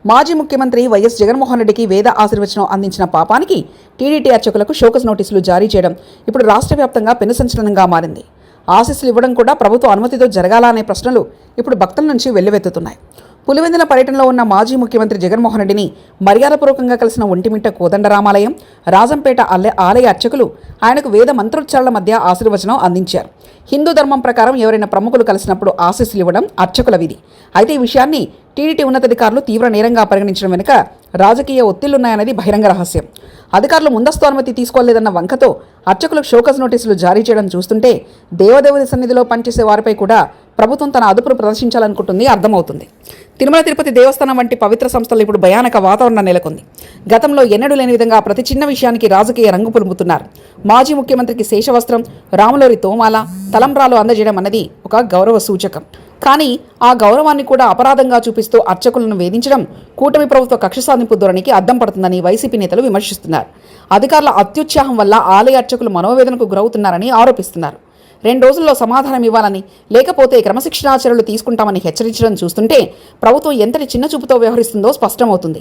మాజీ ముఖ్యమంత్రి వైఎస్ జగన్మోహన్ రెడ్డికి వేద ఆశీర్వచనం అందించిన పాపానికి టీడీటీ అర్చకులకు షోకస్ నోటీసులు జారీ చేయడం ఇప్పుడు రాష్ట్ర వ్యాప్తంగా పెను సంచలనంగా మారింది. ఆశీస్సులు ఇవ్వడం కూడా ప్రభుత్వ అనుమతితో జరగాలా అనే ప్రశ్నలు ఇప్పుడు భక్తుల నుంచి వెల్లువెత్తుతున్నాయి. పులివెందుల పర్యటనలో ఉన్న మాజీ ముఖ్యమంత్రి జగన్మోహన్ రెడ్డిని మర్యాదపూర్వకంగా కలిసిన ఒంటిమిట్ట కోదండరామాలయం, రాజంపేట ఆలయ అర్చకులు ఆయనకు వేద మంత్రోచ్చారణ మధ్య ఆశీర్వచనం అందించారు. హిందూ ధర్మం ప్రకారం ఎవరైనా ప్రముఖులు కలిసినప్పుడు ఆశీస్సులు ఇవ్వడం అర్చకుల విధి. అయితే ఈ విషయాన్ని టీడీటీ ఉన్నతాధికారులు తీవ్ర నేరంగా పరిగణించడం వెనుక రాజకీయ ఒత్తిళ్లున్నాయన్నది బహిరంగ రహస్యం. అధికారులు ముందస్తు అనుమతి తీసుకోలేదన్న వంకతో అర్చకులకు షోకస్ నోటీసులు జారీ చేయడం చూస్తుంటే దేవదేవుడి సన్నిధిలో పనిచేసే వారిపై కూడా ప్రభుత్వం తన అదుపును ప్రదర్శించాలనుకుంటుంది అర్థమవుతుంది. తిరుమల తిరుపతి దేవస్థానం వంటి పవిత్ర సంస్థలు ఇప్పుడు భయానక వాతావరణం నెలకొంది. గతంలో ఎన్నడూ లేని విధంగా ప్రతి చిన్న విషయానికి రాజకీయ రంగు పులుముతున్నారు. మాజీ ముఖ్యమంత్రికి శేషవస్త్రం, రాములోరి తోమాల, తలంబ్రాలు అందజేయడం అన్నది ఒక గౌరవ సూచకం. కానీ ఆ గౌరవాన్ని కూడా అపరాధంగా చూపిస్తూ అర్చకులను వేధించడం కూటమి ప్రభుత్వ కక్ష సాధింపు ధోరణికి అద్దం పడుతుందని వైసీపీ నేతలు విమర్శిస్తున్నారు. అధికారుల అత్యుత్సాహం వల్ల ఆలయ అర్చకులు మనోవేదనకు గురవుతున్నారని ఆరోపిస్తున్నారు. 2 రోజుల్లో సమాధానం ఇవ్వాలని, లేకపోతే క్రమశిక్షణా చర్యలు తీసుకుంటామని హెచ్చరించడం చూస్తుంటే ప్రభుత్వం ఎంతటి చిన్న చూపుతో వ్యవహరిస్తుందో స్పష్టమవుతుంది.